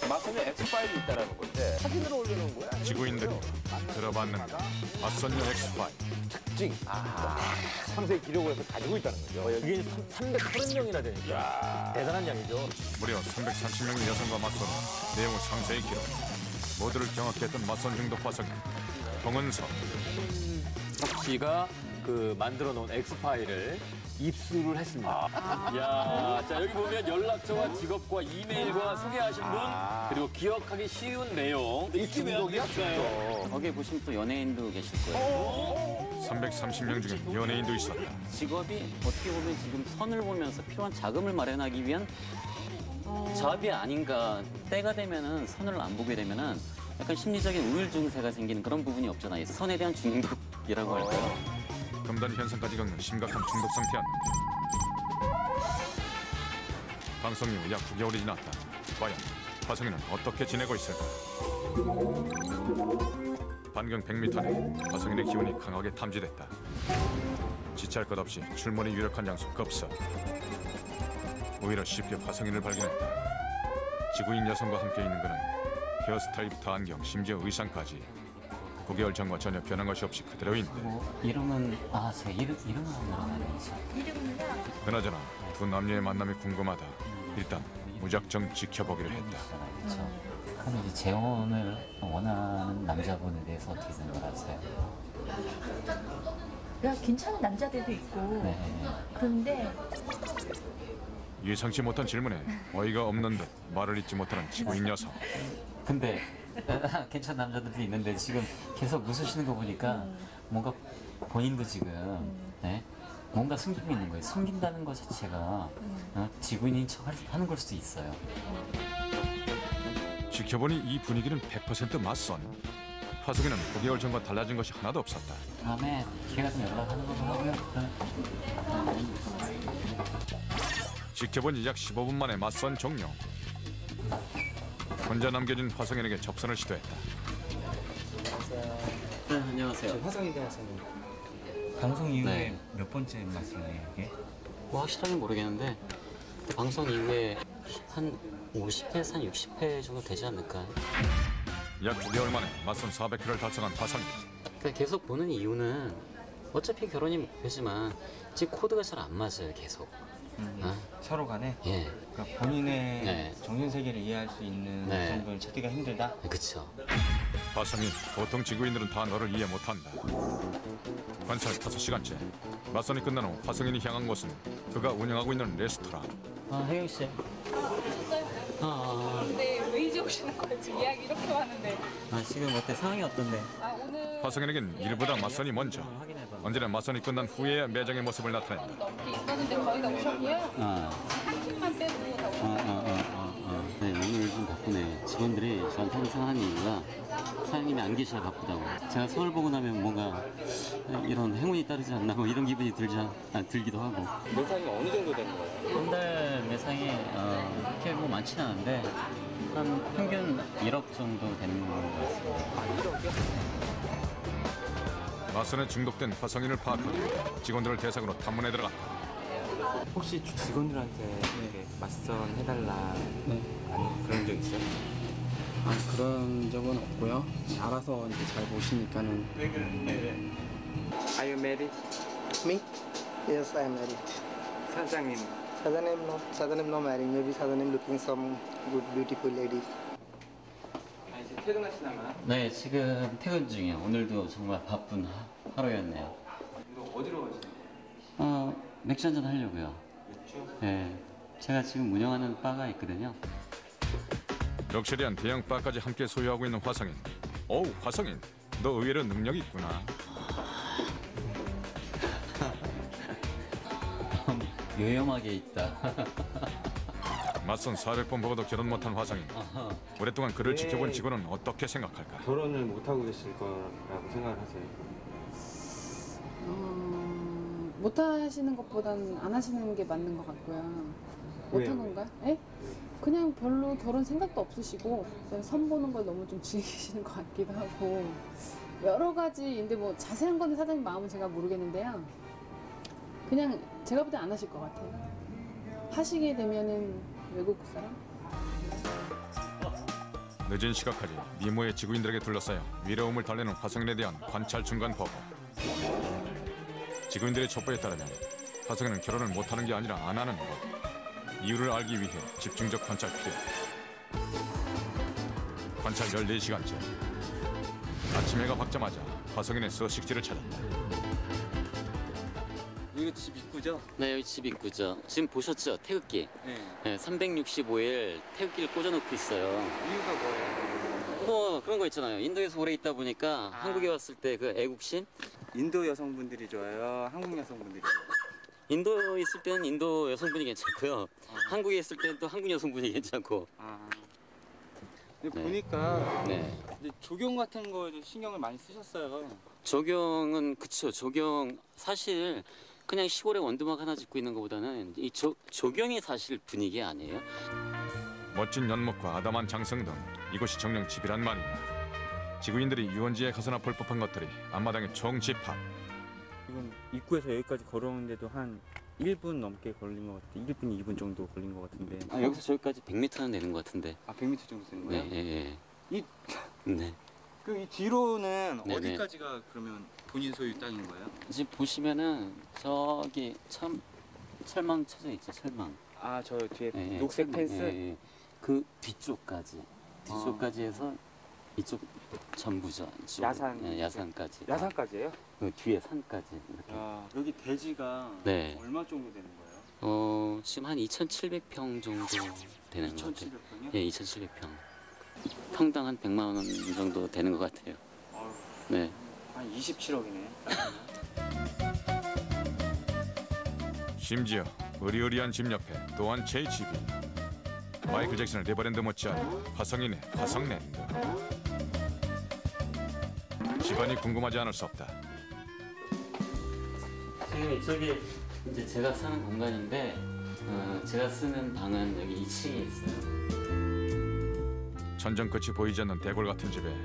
마선에 엑스파일이 있다는 건데 사진으로 올려놓은 거야? 지구인들이 들어봤는가 맞선녀 엑스파일. 특징. 아, 3세기 기록을 해서 가지고 있다는 거죠. 그게 330명이나 되니까 대단한 양이죠. 무려 330명의 여성과 맞서는 내용을 상세히 기록. 모두를 경악케 했던 맞선 중독 화석인 홍은서. 석 씨가 그 만들어 놓은 엑스파일을 입수를 했습니다. 이야, 자 여기 보면 연락처와 직업과 이메일과 소개하신 분 그리고 기억하기 쉬운 내용. 이 중독이야, 중독. 거기에 보시면 또 연예인도 계실 거예요. 330명 중에 연예인도 있었다. 직업이 어떻게 보면 지금 선을 보면서 필요한 자금을 마련하기 위한 잡이 아닌가. 때가 되면은 선을 안 보게 되면은 약간 심리적인 우울 증세가 생기는 그런 부분이 없잖아요. 선에 대한 중독이라고 할까요? 금단 현상까지 겪는 심각한 중독 상태였는데 방송 이후 약 9개월이 지났다. 과연 화성인은 어떻게 지내고 있을까? 반경 100m 내 화성인의 기운이 강하게 탐지됐다. 지체할 것 없이 출몰이 유력한 장소 급습. 오히려 쉽게 화성인을 발견했다. 지구인 여성과 함께 있는 그는 헤어스타일부터 안경, 심지어 의상까지 9개월 전과 전혀 변한 것이 없이 그대로인데 이름은 제 이름은 안 알아야지. 그나저나 두 남녀의 만남이 궁금하다. 일단 무작정 지켜보기로 했다. 그렇죠. 그럼 이제 재혼을 원하는 남자분에 대해서 어떻게 생각하세요? 야, 괜찮은 남자들도 있고 네. 그런데 예상치 못한 질문에 어이가 없는 듯 말을 잇지 못하는 지구인 여성. 근데 괜찮은 남자들도 있는데 지금 계속 웃으시는 거 보니까 뭔가 본인도 지금 네? 뭔가 숨기고 있는 거예요. 숨긴다는 것 자체가 지구인인 척 하는 걸 수도 있어요. 지켜보니 이 분위기는 100% 맞선. 화성인은 9개월 전과 달라진 것이 하나도 없었다. 다음에 기회가 좀 연락하는 걸로 하고요. 지켜보니 약 15분 만에 맞선 종료. 혼자 남겨진 화성인에게 접선을 시도했다. 네, 안녕하세요. 화성인 대학생님. 방송 이후에 네. 몇 번째 말씀이에요, 이게? 뭐 확실하게 모르겠는데 방송 이후에 한 50회에서 한 60회 정도 되지 않을까. 약 9개월 만에 맞선 400회를 달성한 화성인. 그러니까 계속 보는 이유는 어차피 결혼이 목표지만 지금 코드가 잘 안 맞아요, 계속. 서로 간에? 예. 그러니까 본인의 네. 정신세계를 이해할 수 있는 네. 정도를 찾기가 힘들다? 그쵸. 화성인, 보통 지구인들은 다 너를 이해 못한다. 관찰 5시간째. 맞선이 끝난 후 화성인이 향한 곳은 그가 운영하고 있는 레스토랑. 혜영 씨. 근데 왜 이제 오시는 거예요? 지금 예약이 이렇게 많은데. 지금 어때? 상황이 어떤데? 오늘 화성인에겐 일보다 맞선이 먼저. 언제나 맞선이 끝난 후에야 매장의 모습을 나타낸다. 넘게 있었는데 거의 다 오셨고요. 한 팀만 빼고 다 오셨어요. 네, 오늘 좀 바쁘네. 직원들이 저한테 항상 하는 이유가 사장님이 안 계셔야 바쁘다고. 제가 서울 보고 나면 뭔가 이런 행운이 따르지 않나 뭐 이런 기분이 들기도 하고. 매상이 어느 정도 되는 거예요? 한 달 매상이 그렇게 뭐 많지는 않은데 한 평균 1억 정도 되는 것 같습니다. 맞선에 중독된 화성인을 파악하고 직원들을 대상으로 탐문에 들어갔다. 혹시 직원들한테 이렇게 맞선 해달라 아니 그런 적 있어요? 그런 적은 없고요. 알아서 이제 잘 보시니까는. Are you married? Me? Yes, I am married. 사장님. Sadanam no married. Maybe Sadanam looking some good, beautiful lady. 이제 퇴근하시나요? 네, 지금 퇴근 중이에요. 오늘도 정말 바쁜 하루였네요. 이거 어디로 가시는 거예요? 맥주 한잔 하려고요. 맥주? 네, 제가 지금 운영하는 바가 있거든요. 럭셔리한 대형 바까지 함께 소유하고 있는 화성인. 어우, 화성인, 너 의외로 능력이 있구나. 요염하게 있다. 맞선 400번 보고도 결혼 못한 화성인. 오랫동안 그를 지켜본 직원은 어떻게 생각할까? 결혼을 못하고 계실 거라고 생각을 하세요? 못 하시는 것보단 안 하시는 게 맞는 것 같고요. 왜요? 못한 건가요? 예? 그냥 별로 결혼 생각도 없으시고 그냥 선 보는 걸 너무 좀 즐기시는 것 같기도 하고 여러 가지인데 뭐 자세한 거는 사장님 마음은 제가 모르겠는데요. 그냥 제가 볼 때 안 하실 것 같아요. 하시게 되면은 외국 사람? 늦은 시각까지 미모의 지구인들에게 둘러싸여 위로움을 달래는 화성인에 대한 관찰 중간 보고. 지구인들의 첩보에 따르면 화성인은 결혼을 못하는 게 아니라 안 하는 것. 이유를 알기 위해 집중적 관찰 필요. 관찰 14시간째. 아침 해가 밝자마자 화성인의 서식지를 찾았다. 여기 집 입구죠? 네, 여기 집 입구죠. 지금 보셨죠? 태극기. 네, 365일 태극기를 꽂아놓고 있어요. 이유가 뭐예요? 뭐 그런 거 있잖아요. 인도에서 오래 있다 보니까 한국에 왔을 때 그 애국심? 인도 여성분들이 좋아요? 한국 여성분들이 좋아요? 인도에 있을 때는 인도 여성분이 괜찮고요. 한국에 있을 때는 또 한국 여성분이 괜찮고. 근데 네. 보니까 네. 이제 조경 같은 거에도 신경을 많이 쓰셨어요. 조경은 그쵸. 조경 사실 그냥 시골에 원두막 하나 짓고 있는 것보다는 이 조경이 사실 분위기 아니에요? 멋진 연못과 아담한 장성 등 이곳이 정녕 집이란 말이냐. 지구인들이 유원지에 가서나 볼 법한 것들이 앞마당에 총 집합. 지금 입구에서 여기까지 걸어오는데도 한 1분 넘게 걸린 것 같아요. 1분, 2분 정도 걸린 것 같은데. 여기서 저기까지 100m는 되는 것 같은데. 100m 정도 되는 거예요? 네. 이, 네. 이 뒤로는 네네. 어디까지가 그러면 본인 소유 땅인 거예요? 지금 보시면은 저기 철망 쳐져 있죠. 철망. 저 뒤에 예, 녹색 철망. 펜스? 예. 그 뒤쪽까지 해서 이쪽 전부죠. 이쪽. 야산. 네, 야산까지. 야산까지예요? 그 뒤에 산까지 이렇게. 여기 대지가 네. 얼마 정도 되는 거예요? 지금 한 2,700평 정도 되는 것 같아요. 2,700평이요? 예, 2,700평. 평당 한 100만 원 정도 되는 것 같아요. 네. 한 27억이네. 심지어 으리으리한 집 옆에 또 한 채의 집이. 마이클 잭슨의 네버랜드 못지않은 화성인의 화성랜드. 집안이 궁금하지 않을 수 없다. 지금 이쪽이 이제 제가 사는 공간인데 제가 쓰는 방은 여기 2층에 있어요. 천정 끝이 보이지 않는 대골 같은 집에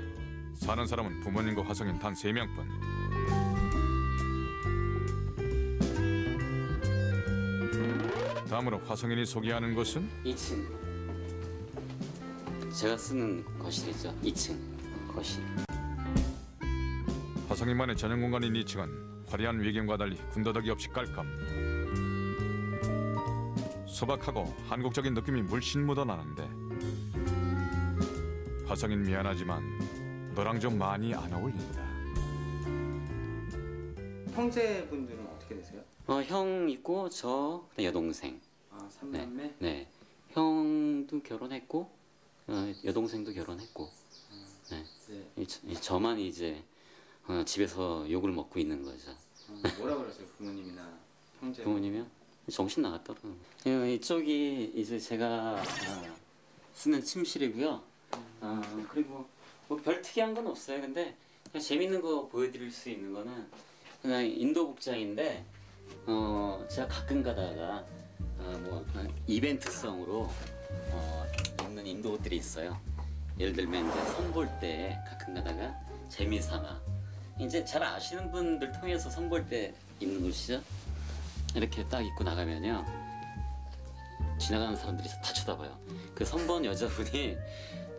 사는 사람은 부모님과 화성인 단 3명뿐. 다음으로 화성인이 소개하는 곳은 2층. 제가 쓰는 거실이죠. 2층 거실. 화성인만의 전용 공간인 2층은 화려한 외경과 달리 군더더기 없이 깔끔. 소박하고 한국적인 느낌이 물씬 묻어나는데 화성인 미안하지만 너랑 좀 많이 안 어울린다. 형제분들은 어떻게 되세요? 형 있고 저 그다음 여동생. 3남매? 네. 형도 결혼했고 여동생도 결혼했고. 네. 저만 이제 집에서 욕을 먹고 있는 거죠. 뭐라 그러세요? 부모님이나 형제? 부모님이요? 정신 나갔더라고요. 이쪽이 이제 제가 쓰는 침실이고요. 그리고 뭐 별 특이한 건 없어요. 근데 그냥 재밌는 거 보여드릴 수 있는 거는 그냥 인도 복장인데 제가 가끔 가다가 뭐 이벤트성으로 입는 인도 옷들이 있어요. 예를 들면 이제 선볼 때 가끔 가다가 재미삼아 이제 잘 아시는 분들 통해서 선볼 때 입는 옷이죠. 이렇게 딱 입고 나가면요 지나가는 사람들이 다 쳐다봐요. 그 선본 여자분이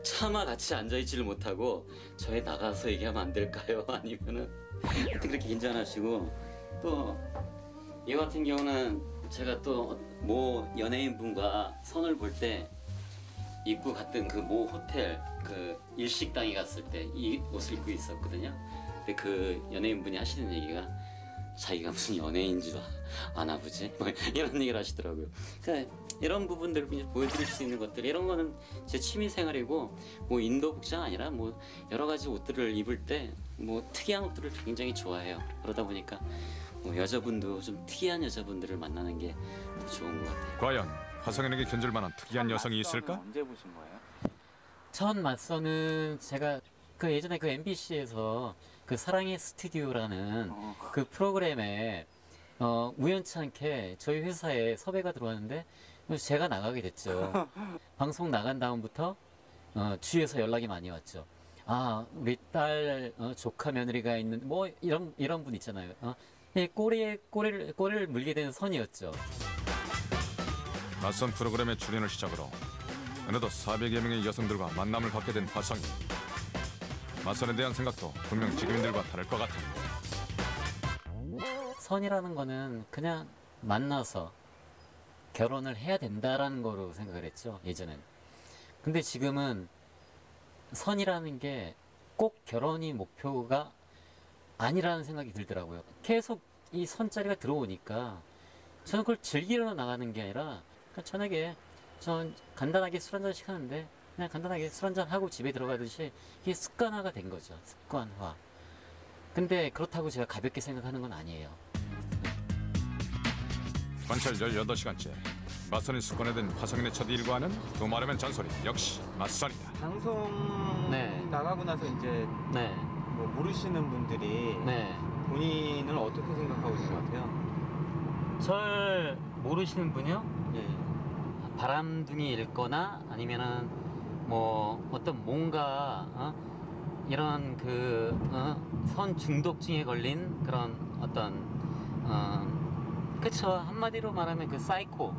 차마 같이 앉아있지를 못하고 저에 나가서 얘기하면 안 될까요? 아니면은 하여튼 그렇게 긴장하시고 또 얘 같은 경우는 제가 또 모 연예인분과 선을 볼 때 입고 갔던 그 모 호텔 그 일식당에 갔을 때 이 옷을 입고 있었거든요. 근데 그 연예인분이 하시는 얘기가 자기가 무슨 연예인 줄 아나 보지? 뭐 이런 얘기를 하시더라고요. 그러니까 이런 부분들을 이제 보여드릴 수 있는 것들 이런 거는 제 취미 생활이고 뭐 인도 복장 아니라 뭐 여러 가지 옷들을 입을 때 뭐 특이한 옷들을 굉장히 좋아해요. 그러다 보니까 뭐 여자분도 좀 특이한 여자분들을 만나는 게 더 좋은 것 같아요. 과연 화성인에게 견줄 만한 특이한 여성이 있을까? 언제 보신 거예요? 첫 맞서는 제가 그 예전에 그 MBC에서 그 사랑의 스튜디오라는 그 프로그램에 우연치 않게 저희 회사에 섭외가 들어왔는데 제가 나가게 됐죠. 방송 나간 다음부터 주위에서 연락이 많이 왔죠. 우리 딸 조카 며느리가 있는 뭐 이런 분 있잖아요. 꼬리를 물게 된 선이었죠. 낯선 프로그램의 출연을 시작으로 어느덧 400여 명의 여성들과 만남을 갖게 된 화성인. 맞선에 대한 생각도 분명 지구인들과 다를 것 같아. 선이라는 거는 그냥 만나서 결혼을 해야 된다라는 거로 생각을 했죠, 예전엔. 근데 지금은 선이라는 게 꼭 결혼이 목표가 아니라는 생각이 들더라고요. 계속 이 선자리가 들어오니까 저는 그걸 즐기러 나가는 게 아니라 그냥 저녁에 전 간단하게 술 한잔씩 하는데 그냥 간단하게 술 한잔 하고 집에 들어가듯이 이게 습관화가 된 거죠. 습관화. 근데 그렇다고 제가 가볍게 생각하는 건 아니에요. 관찰 18시간째. 맞선이 습관화된 화성인의 첫 일과는 또 말하면 잔소리. 역시 맞선이다. 방송 네. 나가고 나서 이제 네. 뭐 모르시는 분들이 네. 본인을 어떻게 생각하고 있는 것 같아요? 절 모르시는 분이요? 예. 바람둥이일거나 아니면은 뭐 어떤 뭔가 이런 선 중독증에 걸린 그런 어떤 그쵸, 한마디로 말하면 그 사이코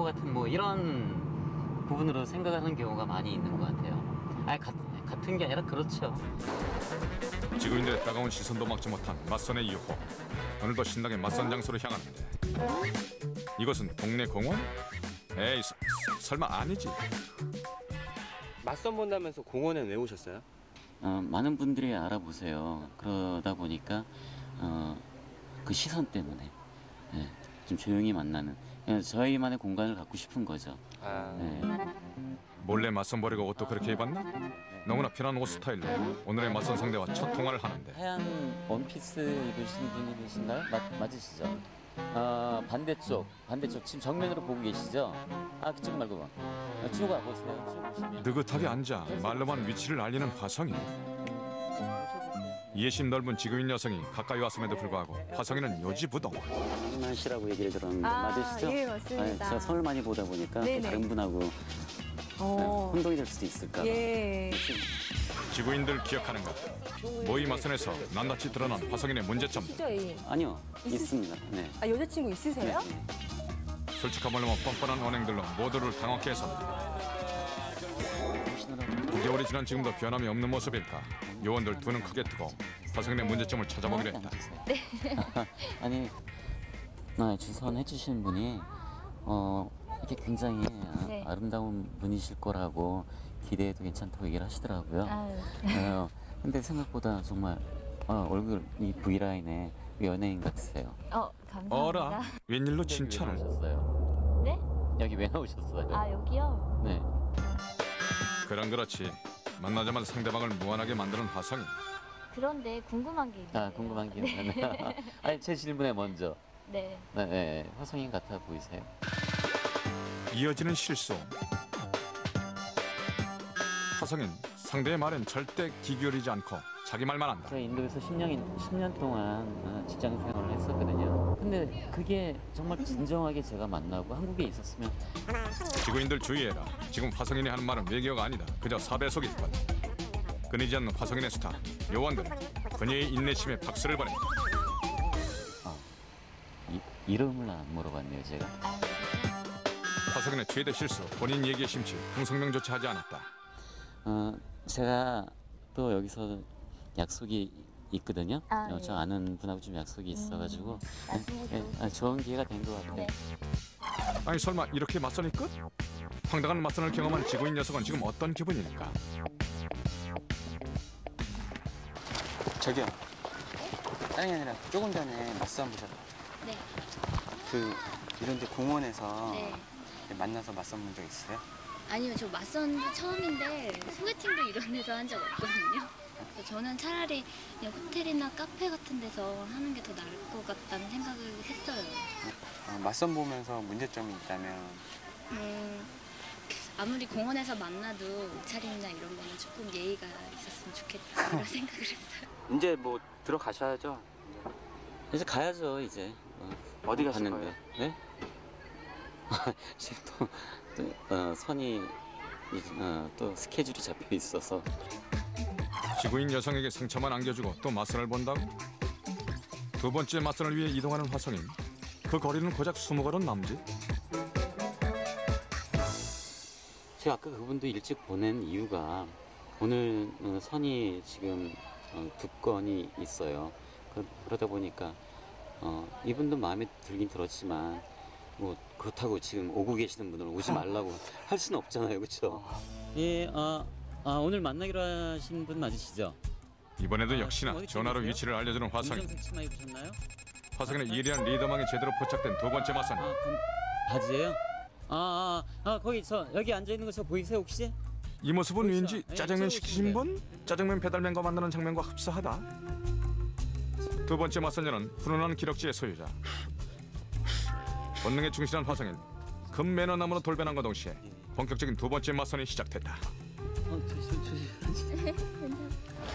같은 뭐 이런 부분으로 생각하는 경우가 많이 있는 것 같아요. 아니 같은 게 아니라 그렇죠. 지구인들의 따가운 시선도 막지 못한 맞선의 유혹. 오늘도 신나게 맞선 장소로 향하는데 이것은 동네 공원? 에이 설마 아니지. 맞선 본다면서 공원에 왜 오셨어요? 많은 분들이 알아보세요. 그러다 보니까 그 시선 때문에 좀 조용히 만나는 저희만의 공간을 갖고 싶은 거죠. 몰래 맞선 버리고 옷도 그렇게 입었나? 너무나 편한 옷 스타일로 오늘의 맞선 상대와 첫 통화를 하는데 하얀 원피스 입으신 분이신가요? 맞으시죠? 반대쪽 지금 정면으로 보고 계시죠? 그쪽 말고 쭉 와보세요. 쭉 보시면 느긋하게 앉아 말로만 위치를 알리는 화성인. 이해심 넓은 지구인 여성이 가까이 왔음에도 불구하고 화성인은 요지부동. 이만 씨라고 얘기를 들었는데 맞으시죠? 예, 맞습니다. 제가 선을 많이 보다 보니까 또 네네. 다른 분하고 혼동이 될 수도 있을까 봐. 예. 지구인들 기억하는가? 모의 맞선에서 낱낱이 드러난 화성인의 문제점. 진짜 이 아니요, 있습니다. 네. 여자친구 있으세요? 솔직한 말로만 뻔뻔한 언행들로 모두를 당황케 했었다. 9개월이 지난 지금도 변함이 없는 모습일까? 요원들 두 눈 크게 뜨고 화성인의 문제점을 찾아보기로 했다. 네. 아니, 주선해 주신 분이 이렇게 굉장히 네. 아름다운 분이실 거라고 기대해도 괜찮다고 얘기를 하시더라고요. 근데 생각보다 정말 얼굴 이 V라인에 연예인 같으세요. 감사합니다. 어라, 웬일로 칭찬을? 나오셨어요? 네? 여기 왜 나오셨어요? 여기요? 네. 그런 그렇지. 만나자마자 상대방을 무안하게 만드는 화성인. 그런데 궁금한 게 있는데. 궁금한 게 있나요? 아니, 제 질문에 먼저. 네. 네, 화성인 같아 보이세요? 이어지는 실수. 화성인 상대의 말엔 절대 귀 기울이지 않고 자기 말만 한다. 제가 인도에서 10년 동안 직장 생활을 했었거든요. 근데 그게 정말 진정하게 제가 만나고 한국에 있었으면 지구인들 주의해라. 지금 화성인이 하는 말은 외교가 아니다. 그저 사배속일 뿐. 끊이지 않는 화성인의 스타. 요원들은 그녀의 인내심에 박수를 보낸다. 이름을 안 물어봤네요, 제가. 화성인의 최대 실수. 본인 얘기에 심취 통성명조차 하지 않았다. 제가 또 여기서 약속이 있거든요. 네. 저 아는 분하고 좀 약속이 있어가지고 좋은 기회가 된 것 같아요. 네. 아니 설마 이렇게 맞선이 끝? 황당한 맞선을 경험한 지구인 녀석은 지금 어떤 기분일까? 저기요. 다른 게 아니라 조금 전에 맞선 보셨다. 네. 이런 데 공원에서 네. 만나서 맞선 본 적 있어요? 아니요, 저 맞선도 처음인데 소개팅도 이런 데서 한 적 없거든요. 그래서 저는 차라리 그냥 호텔이나 카페 같은 데서 하는 게 더 나을 것 같다는 생각을 했어요. 맞선 보면서 문제점이 있다면 아무리 공원에서 만나도 옷차림이나 이런 거는 조금 예의가 있었으면 좋겠다 이런 생각을 했어요. 이제 뭐 들어가셔야죠. 이제 가야죠, 이제. 어디 가실 갔는데. 네? 지금 또 선이 또 스케줄이 잡혀 있어서. 지구인 여성에게 상처만 안겨주고 또 맞선을 본다고? 두 번째 맞선을 위해 이동하는 화성인. 그 거리는 고작 20걸음 남짓. 제가 아까 그분도 일찍 보낸 이유가 오늘 선이 지금 두 건이 있어요. 그러다 보니까 이분도 마음에 들긴 들었지만 뭐 그렇다고 지금 오고 계시는 분들은 오지 말라고 할 수는 없잖아요, 그렇죠? 예, 오늘 만나기로 하신 분 맞으시죠? 이번에도 역시나 전화로 위치를 알려주는 화성인. 검정색 치마 입으셨나요? 화성인의 예리한 리더망이 제대로 포착된 두 번째 맞선. 바지예요? 거기 여기 앉아 있는 거 저 보이세요 혹시? 이 모습은 왠지 예, 짜장면 저기 시키신 분? 짜장면 배달맨과 만나는 장면과 흡사하다. 두 번째 맞선녀는 훈훈한 기럭지의 소유자. 본능에 충실한 화성인. 금매너나무로 돌변한과 동시에 본격적인 두 번째 맞선이 시작됐다. 조심.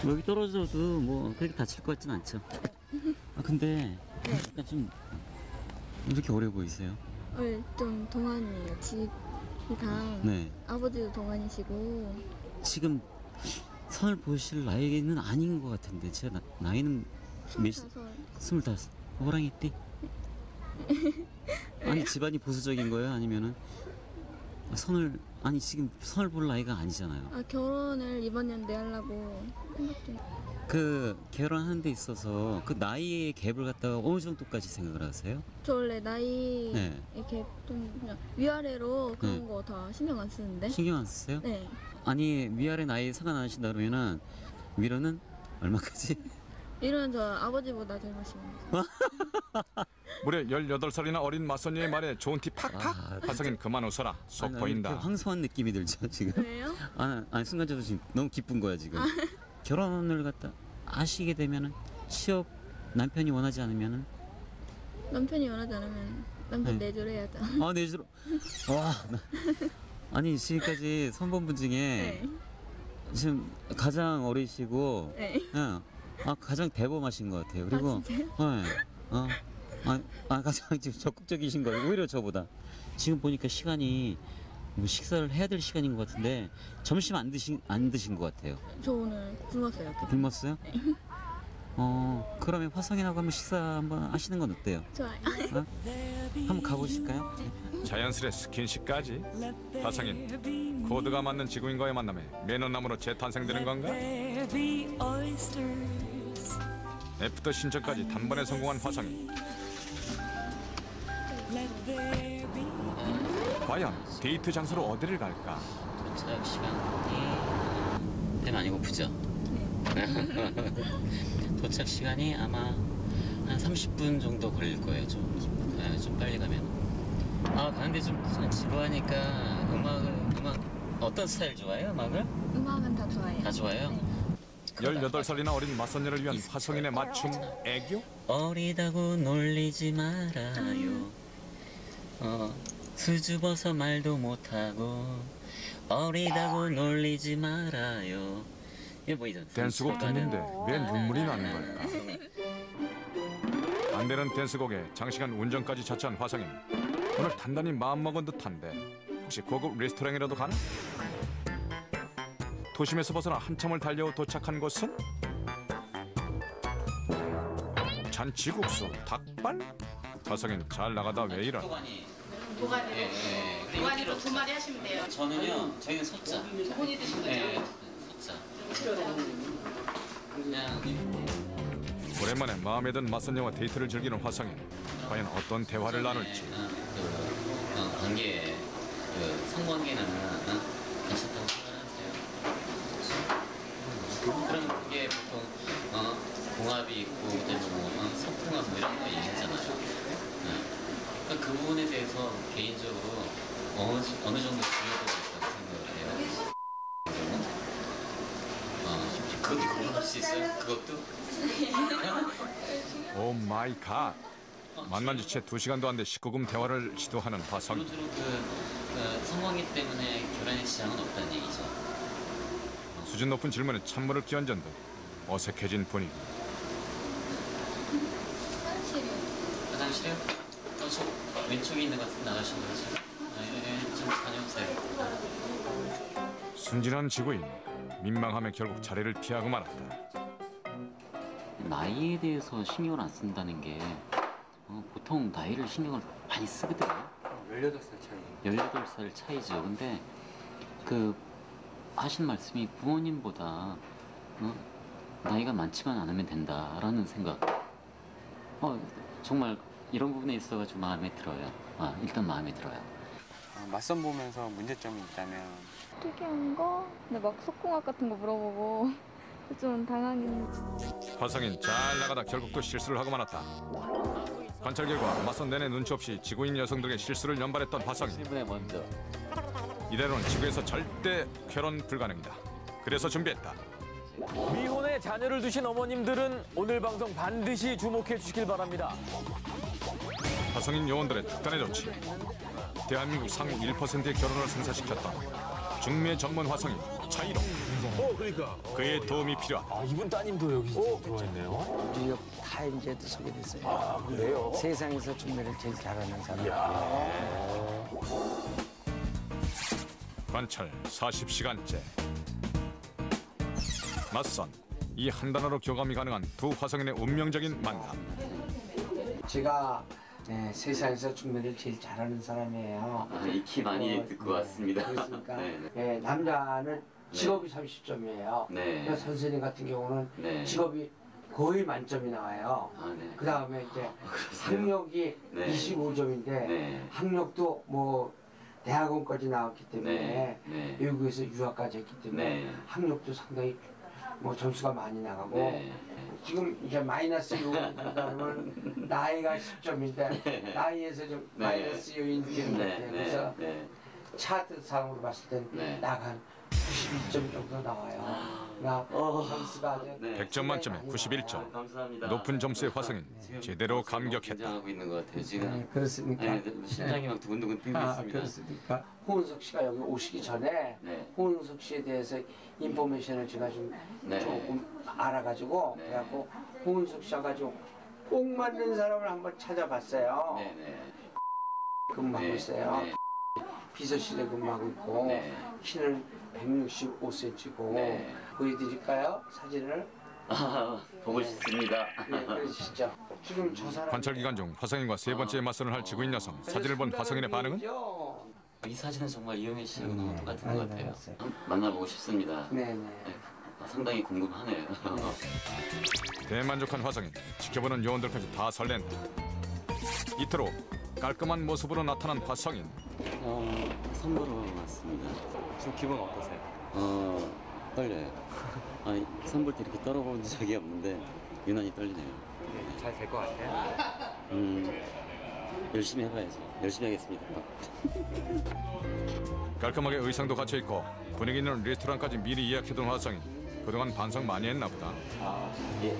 여기 떨어져도 뭐 그렇게 다칠 것 같진 않죠. 근데 약간 좀 이렇게 어려 보이세요? 좀 동안이에요. 집이 다 네. 아버지도 동안이시고. 지금 선을 보실 나이는 아닌 것 같은데 제가 나이는 몇? 25. 호랑이띠? 아니 집안이 보수적인 거예요? 아니면은 지금 선을 볼 나이가 아니잖아요. 결혼을 이번 연도에 하려고 생각 중이에요. 그 결혼하는 데 있어서 그 나이의 갭을 갖다가 어느 정도까지 생각을 하세요? 저 원래 나이 네. 이렇게 좀 그냥 위아래로 그런 거 다 신경 안 쓰는데. 신경 안 쓰세요? 네. 아니 위아래 나이 상관 안 하신다 그러면은 위로는 얼마까지? 이런 저 아버지보다 젊으시면. 무려 18살이나 어린 맞선녀의 말에 좋은 티 팍팍. 화성인 그만 웃어라. 속 아니, 보인다. 이렇게 황송한 느낌이 들죠 지금? 왜요? 아니 순간적으로 지금 너무 기쁜 거야 지금. 결혼을 갖다 하시게 되면은 취업 남편이 원하지 않으면은 남편이 원하지 않으면 남편 네. 내조해야죠. 내주로 와 아니 지금까지 선본분 중에 네. 지금 가장 어리시고 네. 가장 대범하신 것 같아요. 그리고 진짜요? 가장 지금 적극적이신 거예요. 오히려 저보다 지금 보니까 시간이 뭐 식사를 해야 될 시간인 것 같은데 점심 안 드신 것 같아요. 저 오늘 굶었어요. 굶었어요? 그러면 화성인하고 한번 식사 한번 하시는 건 어때요? 좋아요. 한번 가보실까요? 자연스레 스킨십까지. 화성인. 코드가 맞는 지구인과의 만남에 매너남으로 재탄생되는 건가? 애프터 신청까지 단번에 성공한 화성인. 과연 데이트 장소로 어디를 갈까? 도착 시간이 배는 안 고프죠? 도착 시간이 아마 한 30분 정도 걸릴 거예요. 좀 빨리 가면. 가는데 좀 지루하니까 음악 어떤 스타일 좋아해요? 음악은 다 좋아해요. 다 좋아해요? 18살이나 어린 맞선녀를 위한 화성인의 맞춤 애교? 어리다고 놀리지 말아요. 수줍어서 말도 못하고 어리다고 놀리지 말아요. 이게 뭐이죠? 댄스곡 듣는데 왜 눈물이 나는 걸까? 안 되는 댄스곡에 장시간 운전까지 자처한 화성인. 오늘 단단히 마음먹은 듯한데 혹시 고급 레스토랑이라도 가나? 도심에서 벗어나 한참을 달려 도착한 곳은 잔치국수, 닭발? 화성인 잘 나가다 왜 이러나? 도가니로 도가니로 2마리 하시면 돼요. 저희는 섰자. 본인이 드신 거죠? 섰자. 그냥 오랜만에 마음에 든 맞선녀와 데이트를 즐기는 화성인. 과연 어떤 대화를 나눌지. 관계, 성관계는 괜찮다고 생각하세요? 그럼 그게 보통 궁합이 있고 그다음에 성풍하고 이런 거 얘기했잖아요. 그 부분에 대해서 개인적으로 어느 정도 중요하다고 생각을 해요. 그것도 고민할 수 있어요? 그것도? 오 마이 갓. 만난 지 채 2시간도 안 돼 19금 대화를 시도하는 화성인. 기본적으로 성관계 때문에 결혼에 지장은 없다는 얘기죠. 수준 높은 질문에 찬물을 끼얹은 듯 어색해진 분위기. 화장실이요? 저 왼쪽에 있는 것 같은데 나가시는 거죠? 좀 다녀오세요. 순진한 지구인. 민망함에 결국 자리를 피하고 말았다. 나이에 대해서 신경을 안 쓴다는 게 보통 나이를 신경을 많이 쓰거든요. 18살 차이. 18살 차이죠. 근데 그 하신 말씀이 부모님보다 나이가 많지만 않으면 된다라는 생각. 정말 이런 부분에 있어가지고 마음에 들어요. 일단 마음에 들어요. 맞선 보면서 문제점이 있다면 특이한 거? 근데 막 속궁합 같은 거 물어보고 좀 당황했는지. 화성인 잘 나가다 결국 또 실수를 하고 말았다. 관찰 결과 맞선 내내 눈치 없이 지구인 여성들에게 실수를 연발했던 화성인. 신분에 먼저. 이대로는 지구에서 절대 결혼 불가능이다. 그래서 준비했다. 미혼에 자녀를 두신 어머님들은 오늘 방송 반드시 주목해 주시길 바랍니다. 화성인 요원들의 특단의 조치. 대한민국 상위 1%의 결혼을 성사시켰다. 중매 전문 화성인 차이로. 그러니까. 그의 도움이 필요하다. 이분 따님도 여기 들어와 있네요. 뉴욕 타임즈에도 소개됐어요. 그래요? 세상에서 중매를 제일 잘하는 사람. 관찰 40시간째. 맞선. 이 한 단어로 교감이 가능한 두 화성인의 운명적인 만남. 제가 세상에서 중매를 제일 잘하는 사람이에요. 익히 많이 듣고 왔습니다. 그렇습니까? 네. 남자는 직업이 30점이에요. 네. 그러니까 선생님 같은 경우는 네. 직업이 거의 만점이 나와요. 네. 그 다음에 이제 그러세요? 학력이 네. 25점인데 네. 학력도 뭐 대학원까지 나왔기 때문에 네. 네. 외국에서 유학까지 했기 때문에 네. 학력도 상당히 뭐 점수가 많이 나가고 네. 지금 이제 마이너스 요인 된다면 나이가 10점인데 나이에서 좀 네. 마이너스 요인 되는 것 같아요. 그래서 네. 차트상으로 봤을 땐 네. 나간 92점 정도 나와요. 나 점수가 아주 100점 만점에 91점. 감사합니다. 높은 점수의 화성인 제대로 감격했다. 긴장하고 있는 것 같아요 지금. 네, 그렇습니까? 네, 심장이 막 두근두근 뛰고 있습니다. 그렇습니까? 홍은석 씨가 여기 오시기 전에 네. 홍은석 씨에 대해서 인포메이션을 제가 좀 네. 조금 알아가지고 네. 그래갖고 홍은석 씨가 가지고 꼭 맞는 사람을 한번 찾아봤어요. 네네. 근무하고 네. 있어요. 네. 비서실에 근무하고 있고 네. 키는 165cm고 네. 보여드릴까요? 사진을? 보고 싶습니다. 네, 그러시죠. 지금 저 사람 관찰 기간 중 화성인과 세 번째 맞선을 할 지구인 여성. 사진을 본 화성인의 반응은? 이 사진은 정말 이영애 씨하고 너무 똑같은 것 같아요. 만나보고 싶습니다. 네네. 상당히 궁금하네요. 대만족한 화성인. 지켜보는 요원들까지 다 설렌다. 이틀 후 깔끔한 모습으로 나타난 화성인. 선보러 왔습니다. 지금 기분 어떠세요? 떨려요. 선볼 때 이렇게 떨어본 적이 없는데 유난히 떨리네요. 잘 될 것 같아요? 열심히 해봐야죠. 열심히 하겠습니다. 깔끔하게 의상도 갖춰 입고 분위기 있는 레스토랑까지 미리 예약해둔 화성인. 그동안 반성 많이 했나 보다. 예.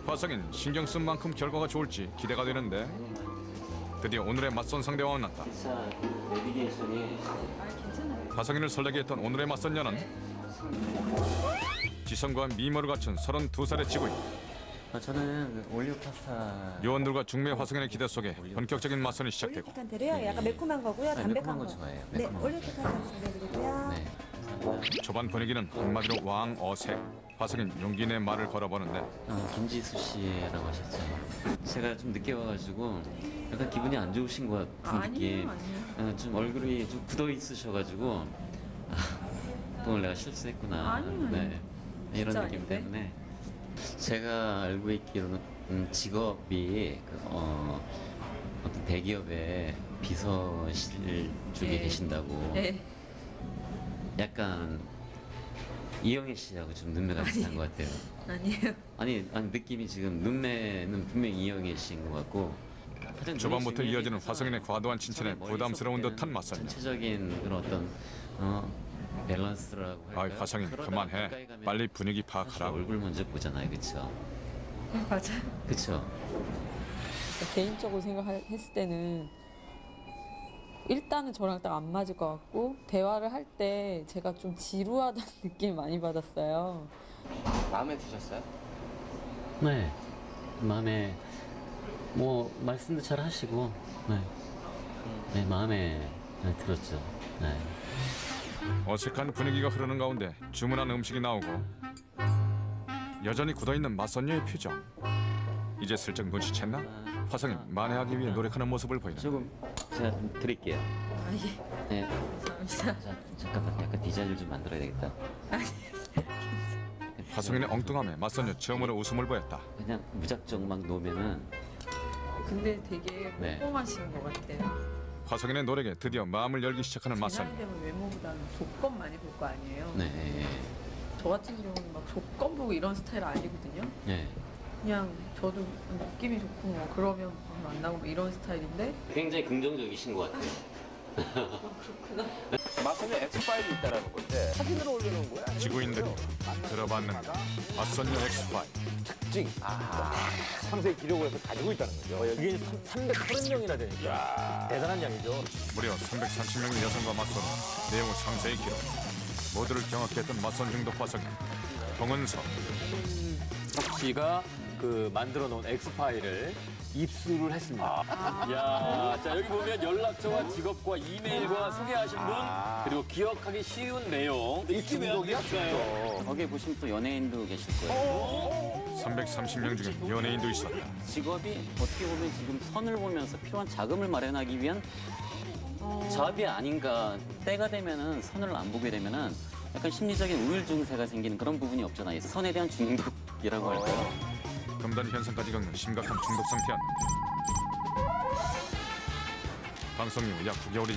화성인 신경 쓴 만큼 결과가 좋을지 기대가 되는데 드디어 오늘의 맞선 상대와 만났다. 자, 내비게이션이 화성인을 설레게 했던 오늘의 맞선 년은 지성과 미모를 갖춘 32살의 지구인. 저는 올리브 파스타. 요원들과 중매 화성인의 기대 속에 본격적인 맞선이 시작되고 올리브탄데로요. 약간 매콤한 거고요. 담백한 매콤한 거. 거 좋아해요. 네, 매콤한 거. 올리브 파스타 준비해드리고요. 네. 감사합니다. 초반 분위기는 한마디로 왕어색. 화성인 용기 내 말을 걸어보는데 김지수 씨라고 하셨죠. 제가 좀 늦게 와가지고 약간 기분이 안 좋으신 것 같은 느낌. 좀 얼굴이 좀 굳어 있으셔가지고 오늘 내가 실수했구나. 네. 이런 느낌 때문에 제가 알고 있기로는 직업이 어떤 대기업의 비서실 쪽에 계신다고. 네. 약간 이영애 씨하고 좀 눈매가 비슷한 것 같아요. 아니에요. 아니 느낌이 지금 눈매는 분명히 이영애 씨인 것 같고. 초반부터 이어지는 화성인의 과도한 칭찬에 부담스러운 듯한 맞선녀. 전체적인 그런 어떤 밸런스라고 할까요? 화성인 그만해. 빨리 분위기 파악하라고. 얼굴 먼저 보잖아요, 그렇죠? 맞아요. 그렇죠. 개인적으로 생각했을 때는 일단은 저랑 딱 안 맞을 것 같고 대화를 할 때 제가 좀 지루하다는 느낌 많이 받았어요. 마음에 드셨어요? 네, 마음에 뭐 말씀도 잘 하시고, 네, 마음에 들었죠. 네. 어색한 분위기가 흐르는 가운데 주문한 음식이 나오고 여전히 굳어있는 맞선녀의 표정. 이제 슬쩍 눈치챘나? 화성인 만회하기 위해 노력하는 모습을 보이는. 조금 제가 좀 드릴게요. 아, 예. 네. 감사합니다. 자, 잠깐만 약간 디자인을 좀 만들어야 되겠다. 화성인의 엉뚱함에 맞선 여 처음으로 웃음을 보였다. 그냥 무작정 막 놓으면은 근데 되게 네. 꼼꼼하신 것 같아요. 화성인의 노력에 드디어 마음을 열기 시작하는 제 맞선. 나이 되면 외모보다는 조건 많이 볼 거 아니에요. 네. 저 같은 경우는 막 조건 보고 이런 스타일 아니거든요. 네. 그냥 저도 느낌이 좋고 뭐 그러면 만나고 뭐 이런 스타일인데 굉장히 긍정적이신 것 같아요. 맞선녀 X5이 있다라는 건데 사진을 올려놓은 거야? 지구인들이 들어봤는가 맞선녀 X5. 특징. 상세히 기록을 해서 가지고 있다는 거죠. 이게 330명이나 되니까 대단한 양이죠. 무려 330명의 여성과 맞서는 내용을 상세히 기록. 모두를 경악해 했던 맞선 중독 화성인 홍은서. 석 씨가 그 만들어 놓은 X파일을 입수를 했습니다. 야, 자, 여기 보면 연락처와 직업과 이메일과 소개하신 분, 그리고 기억하기 쉬운 내용. 이 중독이야, 중독. 거기에 보시면 또 연예인도 계실 거예요. 330명 중에 연예인도 있었다. 직업이 어떻게 보면 지금 선을 보면서 필요한 자금을 마련하기 위한 잡이 아닌가. 때가 되면은 선을 안 보게 되면은 약간 심리적인 우울 증세가 생기는 그런 부분이 없잖아요. 선에 대한 중독이라고 할까요? 금단 현상까지 겪는 심각한 중독 상태였는데 방송 이후 약 9개월이